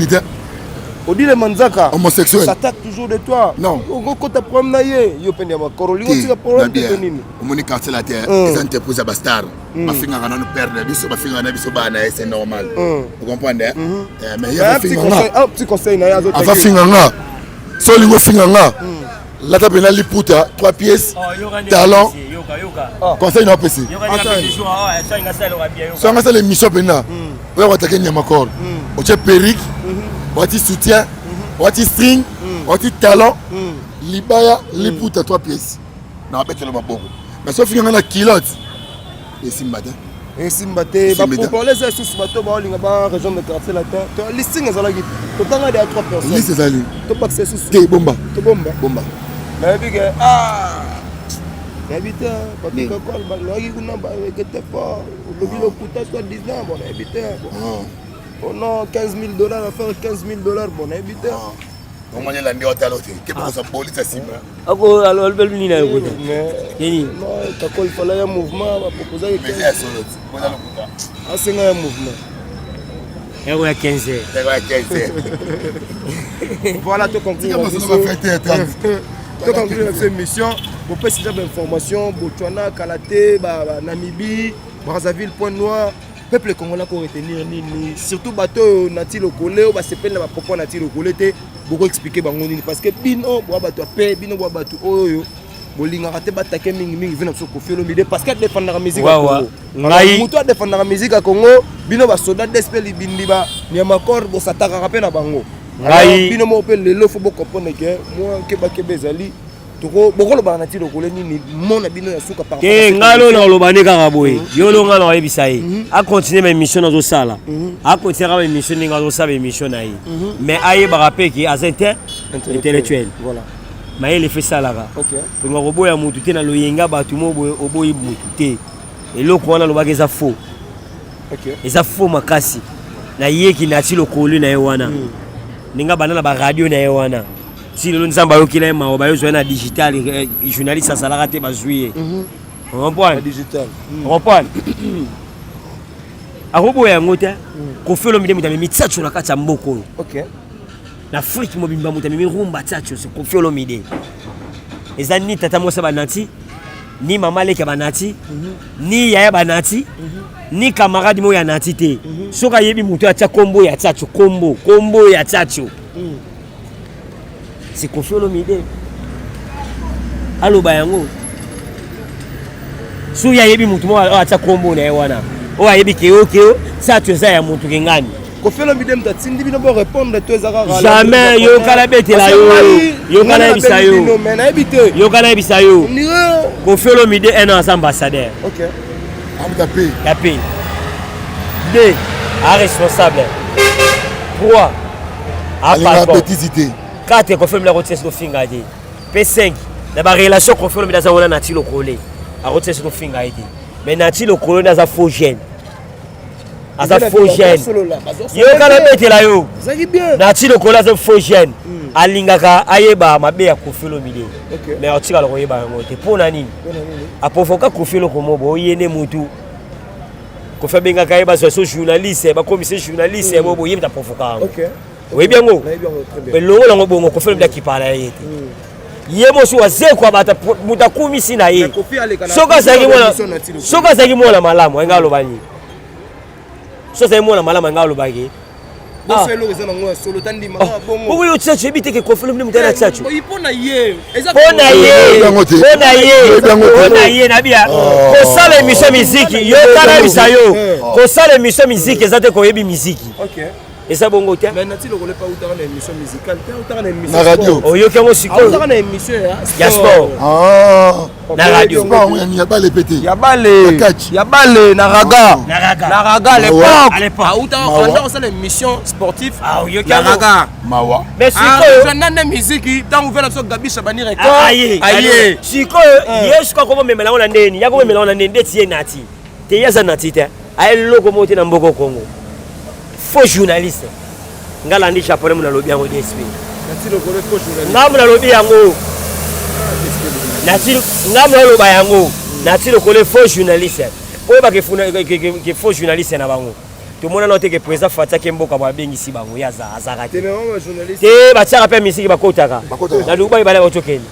On dit les manzaka homosexuels s'attaque toujours de toi. Non. Quand tu problème na ye, yo pende ma koroli on tira problème de nini. On moni quartier la terre, ils ont interposé bastard. Ma finga na nous perdre, biso ba finga na biso ba na c'est normal. Vous comprenez? Mais il y a un petit conseil na ya zo. Ava finga nga. So lingo finga nga. La ta bena liputa 3 pièces. Talent. Conseil na pesi. So nga ça l'émission bena. On va attaquer Nyamakor. On tient perruque. Wati soutien, wati string, wati talent, libaya, liputa 3 pièces. Na bête le mabongo. Mais sauf qu'il y a une kilote. Et simbate. Et simbate, pour les sous bateau ba linga ba région de quartier latin. To listing ezala ki. To tanga de 3 personnes. Liste ezali. To pas c'est sous. Te bomba. To bomba. Bomba. Mais big ah. Habite, parce que quoi ba logi kuna ba que t'es pas. Le bilo coûte soit 19 bon habite. Oh non, $15,000 à faire $15,000, bon habité. Comment est l'année à l'autre? Qu'est-ce que ça police à Simba? Ah bon, alors elle veut venir là. Non, il fallait un mouvement, va proposer. Mais c'est sur l'autre. Ah, c'est un mouvement. Et on a 15 heures. Voilà, tu conclus. Tu conclus cette émission. Vous pouvez savoir d'informations, Botswana, Kalaté, Namibie, Brazzaville, Point Noir. Peuple congolais ko retenir nini surtout bateau nati lokolé ou ba sepel na propos nati lokolé te beaucoup expliquer bango nini parce que bino bo bateau pe bino bo bateau oyo bolinga raté batake mingi vena so Koffi Olomide parce que défendre la musique à Congo ngai muto défendre la musique à Congo bino ba soldat d'espel bindi ba Nyamakor bo sataka rapé na bango ngai bino mo pe lelo fo bo comprendre que moi ke ba ke bezali toko bokolo ba nati lokolé nini mona bino ya suka par ke ngalo na lobane ka boye yo lo ngalo wa bisaye a continuer ma mission na zo sala a continuer ma mission ninga zo sala mission na yi mais aye ba rappel ki azente intellectuel voilà mais il fait ça là OK pour ngo boya mutu te na loyenga batu mo oboyi mutu te et loko wana lobaka eza faux OK eza faux makasi na yeki nati lokolé na wana ninga banana ba radio na wana si le nzamba yokila ma ba yo na digital journaliste ça la raté ba jouer on comprend digital on comprend a robo ya ngota Koffi Olomide mutami mitsacho na kati ya mboko OK na Afrique mobimba mutami rumba tsacho c'est Koffi Olomide ezani tata mosa banati ni mama leke banati ni yaya banati ni camarade mo ya nati te soka yebi mutu atia kombo ya tsacho kombo ya tsacho c'est Koffi Olomide aloba yango su ya yebi mutu mo atia kombo na wana o ayebi keo ça tu za ya mutu kengani Koffi Olomide mtatindi bino bo répondre to ezaka jamais yo kala betela yo kala bisayo mais na ebité yo kala bisayo Koffi Olomide est un ambassadeur OK tapé 2 à responsable 3 à passeport 4 Kofi Olomide rotier to finga ite P5 na ba relation Kofi Olomide za wana na ti lokole a rotier to finga ite mais na ti lokole na za faux gène asa faux gène yo kana betela yo na ti lokole za faux gène alingaka ayeba mabe ya Kofi Olomide mais otika loko yeba yango te pona nini aprovoka Kofi Olomide bo yene mutu Kofi bengaka yeba so journaliste ba commissaire journaliste bo yeba provoka OK oui bien go mais longo longo bongo Kofi Olomide qui parle yete yemo so azekwa bata mutakumi sina ye soka zaki mona malamu ngalo bani so zaki mona malamu ngalo bagi Pourquoi tu sais que tu Kofi Olomide mutana tsachu pona ye na bia ko sala émission musique yo kana bisayo ko sala émission musique ezate ko yebi musique OK et ça bongo tiens mais nati le pas autant une émission musicale autant une émission na radio oyo ke mo siko autant une émission ya sport na radio ya bale pété ya bale na raga à l'époque autant on ça l'émission sportive oyo ke na raga mawa mais siko je n'ai musique tant ouvert la Gabi Chabani record aye siko yesu ko ko memela ona ndeni ya ko memela ona ndeni tie nati te yaza nati te ay loko moti na mboko Kongo faux journaliste ngalandi japonais muna lobi yango DSP nati lo kole faux journaliste ngamuna lobi yango nati ngamuna loba yango nati lo kole faux journaliste oyo ba ke faux journaliste na bango to mona note ke président Fatia Kemboka ba bengisi bango ya azara te ba tsaka pe misiki bakotaka na Dubai bala otokeni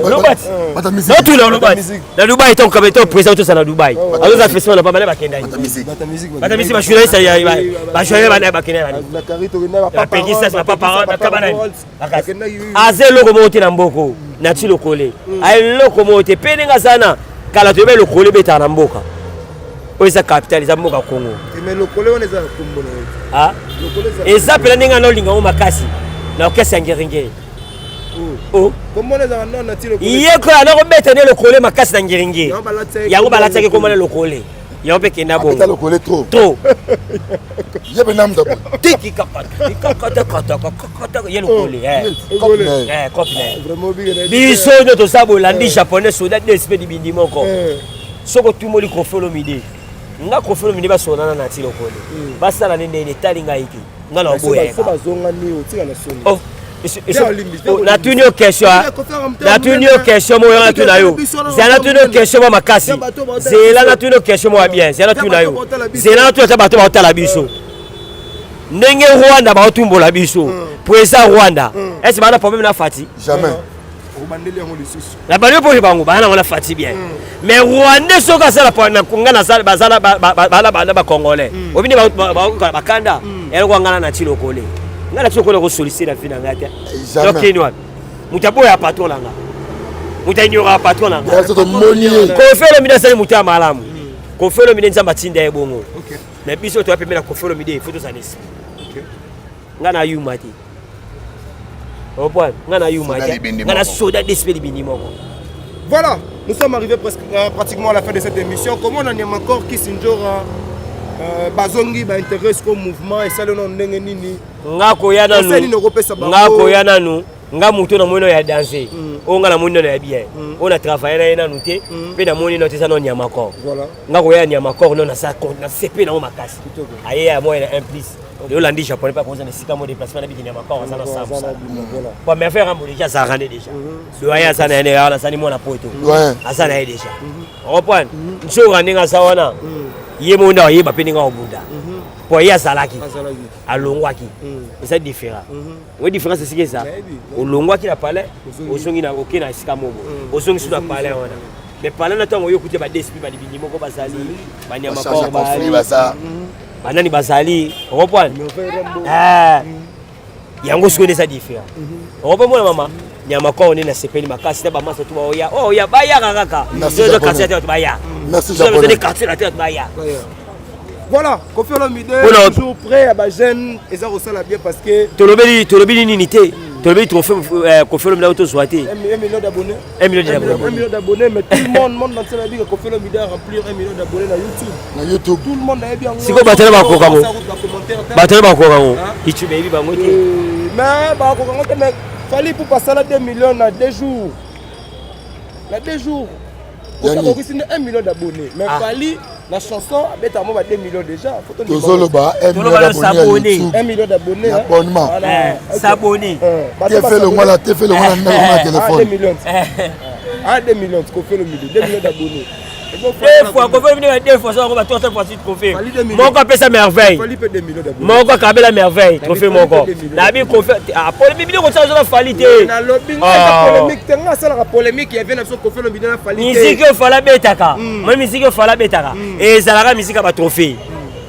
Lobati non tout Lobati na Dubai to kabeto président to sana Dubai azoza festival na bala bakenda bata musique ba journaliste ya ba journaliste ba kenda na karito na ba pekisa na papa na kabana aze loko moti na mboko na ti lokole ay loko moti penenga sana kala to be lokole beta na mboka oisa capital za mboka Kongo mais lokole on eza kombola eza pela ninga no linga o makasi na okesa ngeringe comment les non na ti lokole iye ko na ko beta ne lokole makasi na ngeringe yango balataki ko mona lokole yango pe kenda bongo lokole trop yebe nam dabo tiki kata ye lokole copine vraiment bien biso no to sabolandi japonais soda DSP di bindi moko soko tumoli Kofi Olomide nga Kofi Olomide ba sonana na ti lokole basala nende ne talinga iki nga na boya so bazonga ni otika na soni na tunio question mo yana tunayo zela tunio question mo makasi zela na tunio question mo bien zela tunayo zela na tunio bato ba tala biso ndenge Rwanda ba otumbola biso président Rwanda est-ce bana problème na Fati jamais la banyo po bango bana ngona Fati bien mais Rwanda soka sala pa na kungana sala bazala ba congolais obini ba kanda elo ngana na tilo kole ngana tilo kole ko solliciter la fina ngata donc inwa mutaboya patron langa mutanyora patron langa Kofi Olomide sali muta malamu Kofi Olomide nzamba tinda e bongo mais biso to apemela Kofi Olomide photo za nesi ngana yumati soda DSP Libindi moko. Voilà, nous sommes arrivés pratiquement à la fin de cette émission. Comment on a encore Kissinjora Bazongi intéresse au mouvement et ça le nom nini ngako ya nanu nga muto na mono ya danser onga na mono ya bien on a travaillé na nuté pe na mono noté ça non Nyamakor voilà ngako ya Nyamakor non na ça na CP na makasi aye ya moi un plus le Hollandi japonais pas comme ça sika mo déplacement na bi Nyamakor ça na ça voilà pour me faire ambo déjà ça rende déjà doya ça na ne na ça ni mo na poto ça na déjà on reprend nso randinga ça wana yemo nda yeba pe ninga obunda pour ya salaki alongwaki c'est différent oui différence c'est que ça olongwaki la palais osongi na okena sika mobo osongi sur la palais wana mais palais na tango yokuti ba DSP ba libindi moko bazali ba Nyamakor banani bazali reprend yango siko ça différent reprend moi mama Nyamakor on est na sepeli makasi na ba masa tu ba oya baya kaka zo quartier tu baya merci japonais quartier la tête baya. Voilà, Kofi Olomide toujours prêt à ba jeune et ça ressemble bien parce que tolobeli ninité tolobeli trophée Kofi Olomide auto soité 1 million d'abonnés 1 million d'abonnés mais tout le monde dans la vie que Kofi Olomide a remplir 1 million d'abonnés na YouTube tout le monde a bien siko batela ba kokango YouTube baby bango Mais mais fallait pour passer à 2 millions dans 2 jours. Dans 2 jours. On a 1 million d'abonnés. Mais fallait la chanson avec 2 millions déjà. Faut que 1 million d'abonnés. Abonnement. S'abonner. Tu fais le mois là, tu fais le mois là, téléphone. 2 millions. 2 millions, tu fais le million. 2 millions d'abonnés. 2 fois, qu'on fait 2 fois, ça on va 3 fois de trophée. Mon corps ça merveille. Mon corps a la merveille, trophée mon corps. Nabi qu'on fait pour les millions comme ça on a fallu té. Na lobby polémique, tenga ça la polémique, il y avait une qu'on fait le million fallu. Musique il fallait betaka. Moi musique il fallait betaka. Et ça la musique a trophée.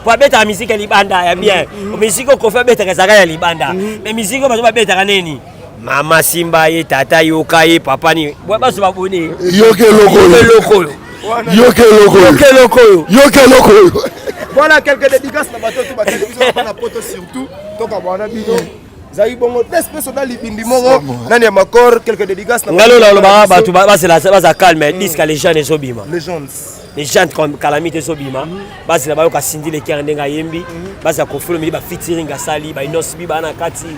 Pour beta musique libanda ya bien. Musique qu'on fait betaka ça ya libanda. Mais musique on va betaka nini? Mama Simba ye tata yoka ye papa ni. Boy ba so ba boni. Yoke loko. Voilà quelques dédicaces na bateau tout bateau biso na poto surtout donc abana bino zai bongo espèce dans libindi moko nani ya makor quelques dédicaces na ngalo la ba bato ba c'est la ça calme disque les gens les sobima les gens comme calamité sobima ba c'est la ba ka sindi le kende nga yembi ba ça ko follow ba featuring asali ba inos bi ba na kati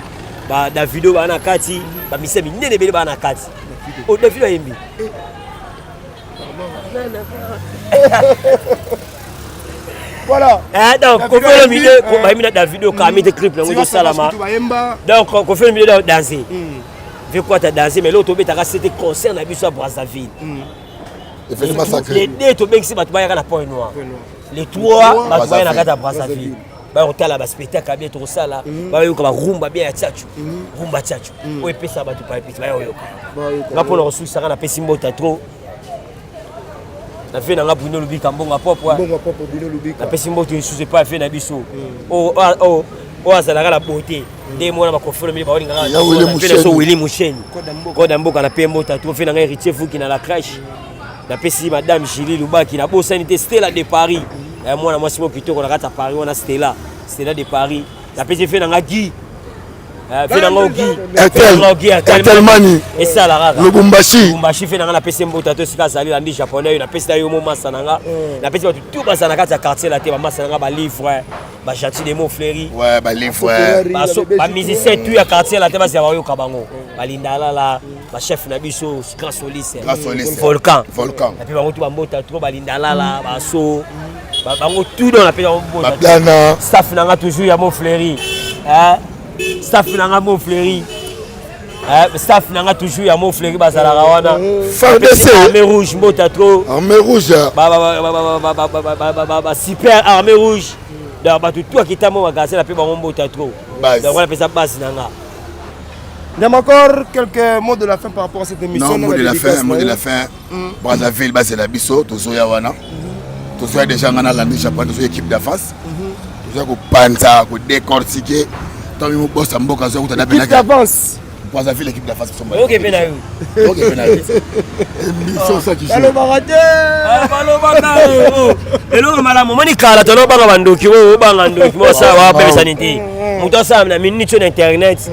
ba Davido ba na kati ba misemi nene bele ba na kati o Davido yembi voilà. Donc, on fait le milieu, on a Davido, on a mis des clips, on a Salama. Donc, on fait le milieu de danser. Vu quoi tu as dansé, mais l'autre, tu as c'était concert à Bissau à Brazzaville. Les deux, tu as ici, tu as un point noir. Les trois, tu as un Brazzaville. On a un spectacle à bien tout ça là. On a un rumba bien à Tchatchou. Rumba Tchatchou. On a ça, tu peux pas. Pour le ressource, ça a un peu simbo trop. Na fait na Bruno Lubika mbonga pop Bruno Lubika na pesi mboto sous pas fait na biso azalaka la beauté nde mona bakofolo mili baolinga na Willy Musheni koda mboka na pe mbota to fait na héritier fuki na la crèche na pesi madame Julie Lubaki na bosanité Stella de Paris mwana mwasi mo kitoko na kata Paris on a Stella de Paris na pesi fait na Guy et ça la rara Lubumbashi fait na pesi mbota to sika zali landi japonais na pesi yo moma sananga na pesi tout basa na kata quartier la te ba masanga ba livre ba chati de mots fleuris ouais ba livre ba musicien tout ya quartier la te ba ya yo kabango ba lindala la ba chef na biso grand soliste volcan et puis bango tout ba mbota trop ba lindala la ba so bango tout dans la pesi mbota staff na nga toujours ya mots fleuris staff nanga mo fleuri staff nanga toujours ya mo fleuri bazala rawana armée rouge mbota trop armée rouge super armée rouge donc ba tout akita mo magasin la pe ba mbota trop donc on appelle ça base nanga. Encore quelques mots de la fin par rapport à cette émission. Non, mot de la fin Brazzaville base la biso tozo ya wana tozo ya déjà ngana la Japon tozo équipe d'avance tozo ko panza ko décortiquer. Mon boss en boka zo ta l'équipe d'avance. Brazzaville l'équipe d'avance somba. OK penayo. Émission ça qui. Balo barate. Balo baka. Elo mala momoni kala to no banga bandoki o banga ndoki mo sa wa pe sanité. Muto sa na minute sur internet.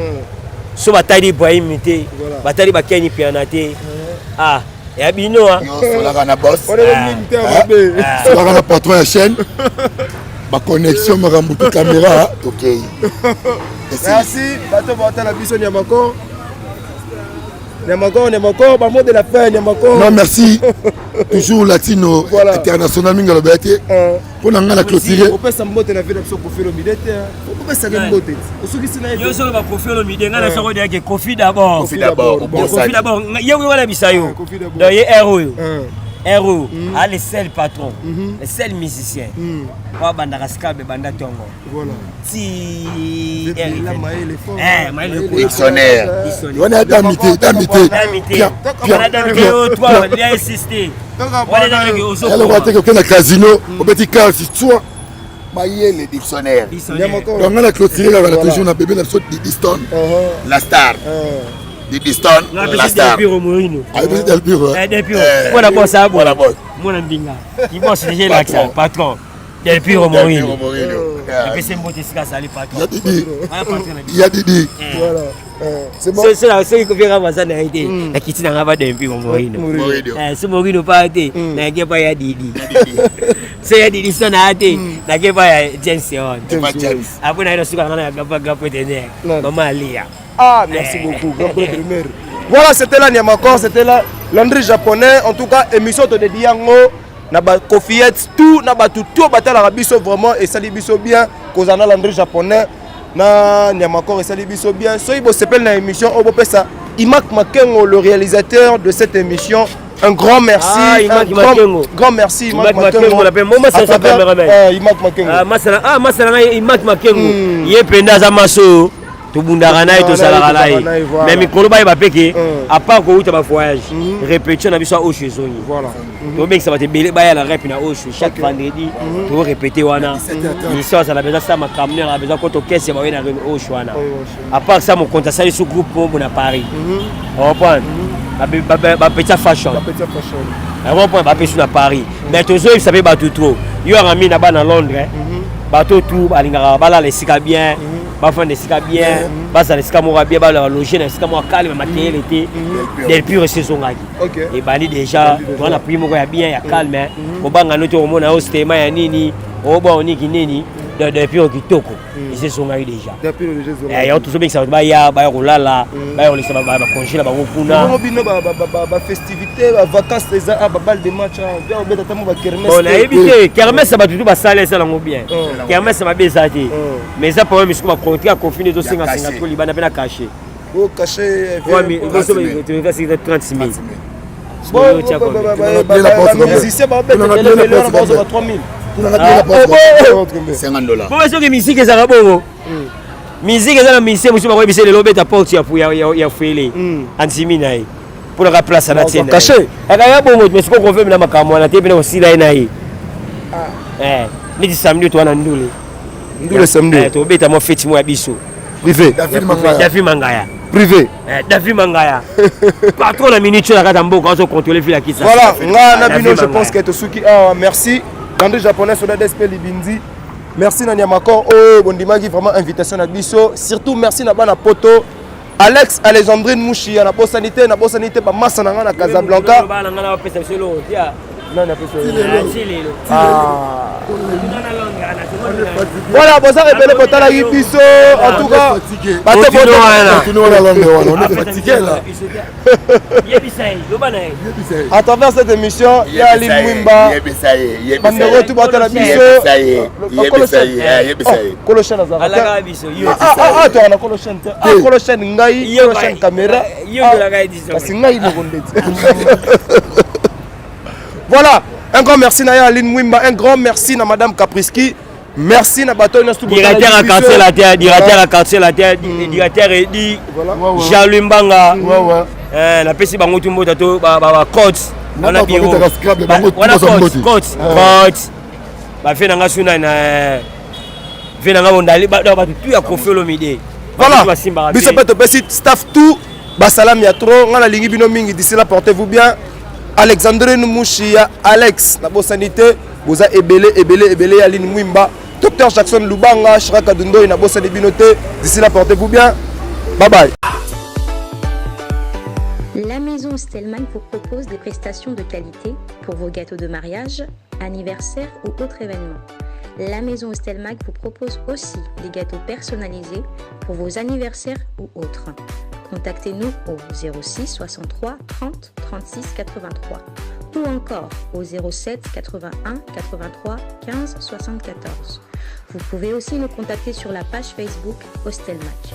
So batali Ibrahim te. Batali bakeni pianate. Ya bino so la kana boss. On est militaire babé. So la kana patron ya chaîne. Ma connexion ma rambutu caméra OK. Merci bato bata la biso Niamako ba mot de la fin Niamako. Non merci. Toujours latino international minga lo bete. Pour nga la clôturer. On peut s'emboter la vie de Kofi Olomide. On peut s'emboter. Osuki sina yo so ba Kofi Olomide nga na soko de ke Kofi d'abord. Kofi d'abord. Yo wala bisayo. Donc ye héros, le seul patron, le seul musicien. Wa banda kaskabe banda tongo. Voilà. Si dictionnaire. On a damité. On a damité toi, il a insisté. On a damité au alors on va te que na casino, au petit car si toi le dictionnaire. Donc on a clôturé là toujours na bébé la sorte de Stone. La star. Didi Stone, la star. Del Piro. Voilà bon ça, voilà bon. Mon ambinga. Il bosse déjà l'accent, patron. Del Piro Morino. Et puis c'est un beau tissu ça les patrons. Il y a Didi. Voilà. C'est bon. C'est là c'est que vient Ramazan a été. La kitty n'a pas Del Piro Morino. C'est Morino pas été. N'a pas ya Didi. C'est ya Didi Stone a été. N'a pas ya James Seon. Après on a reçu quand on a gapa de nerf. Maman Lia. Ah, merci beaucoup. Voilà, c'était là Niamakor, c'était là Landry japonais. En tout cas, émission de Diango, na ba Kofiette, tout na ba tout batala rabiso vraiment et sali biso bien. Kozana Landry japonais na Niamakor et sali biso bien. Soy bo s'appelle na émission Obopesa. Imak Makengo, le réalisateur de cette émission. Un grand merci. Ah, grand merci. Imak Makengo, on l'appelle Moma c'est sa caméraman. Imak Makengo. Ah, masala Imak Makengo. Yependa za maso. Tobundaka na ye tosalaka na ye mais mikolo bayeba peke à part kouta bafoyage répétition na biso ya osho ezongi tobengisa bato ebele baya na rep na osho chaque vendredi torépété wana mission azala beza sa makambo na beza koto kese baye na osho wana à part ça mokonzi asali so groupe pombo na Paris reprendre bapetita fashion reprendre bapesu na Paris mais tozoyebisa mpe bato trop yo arami na bana Londres bato tout balingaka balala esika bien bafanda esika bien bazala esika moko bien baloge na esika moko calme matériel était del pure saisongaki ebandi déjà toza na prix moko ya bien ya calme kobanga no te omona yo stema ya nini oba oniki nini del pure kitoko esesongaki déjà yango tozobengisa bato baya kolala baya kolekisa bacongela bango kuna bafestivité bavacances eza babal de match obeta tamo bakermes nayebi te kermese bato tu basala esalango bien kermese mabe eza te mais eza problème esiko bacontre ya confine ezosengasenga to libanda mpe na caché 30 000 soki misike ezalaka bongo misike eza na mise mosusu bakoyebisa lelo obeta porte ya fuele antimi na ye mponaka place na tie akaya bongo mais sikoyo konfirme na makambo wana te mpena kosila ye na ye neti samedi towana ndule tobeta mwa feti mo ya biso David Mangaya privé David Mangaya patron na minute na kata mboka ozo contrôler fila kisa voilà nga na bino je pense que tosuki merci Landry japonais soda DSP Libindi merci na Niamakor bondimaki vraiment invitation na biso surtout merci na bana poto Alex Alexandrine Mouchia na bosanité ba massa na nga na Casablanca bana nga na pesa selo tia non voilà bosa rebelle botala biso en tout cas bato à travers cette émission il y a Aline Mwimba bandeko tu botala biso kolochen azaka to na kolochen ngai kolochen caméra kasi ngai mo ndeti. Voilà, un grand merci à Aline Mwimba, un grand merci à Madame Kapriski, merci à Bato directeur à quartier la terre, directeur Edi, Jean-Louis Mbanga, la PC Bango Tumbo Tato, coach, on a bien coach, fait dans la suna fait dans la ondali, tout a confié le midi. Voilà, bisous petit staff tout, basalam yatro, on a la ligne binoming d'ici là, portez-vous bien. Alexandrine Mouchia, Alex, na bosanité, vous avez ebele, Aline Mwimba, Dr Jackson Lubanga, Shraka Dundo, na bosanité binoté. D'ici là, portez-vous bien. Bye bye. La maison Stelman vous propose des prestations de qualité pour vos gâteaux de mariage, anniversaire ou autres événements. La maison Stelman vous propose aussi des gâteaux personnalisés pour vos anniversaires ou autres. Contactez-nous au 06 63 30 36 83 ou encore au 07 81 83 15 74. Vous pouvez aussi nous contacter sur la page Facebook Hostelmatch.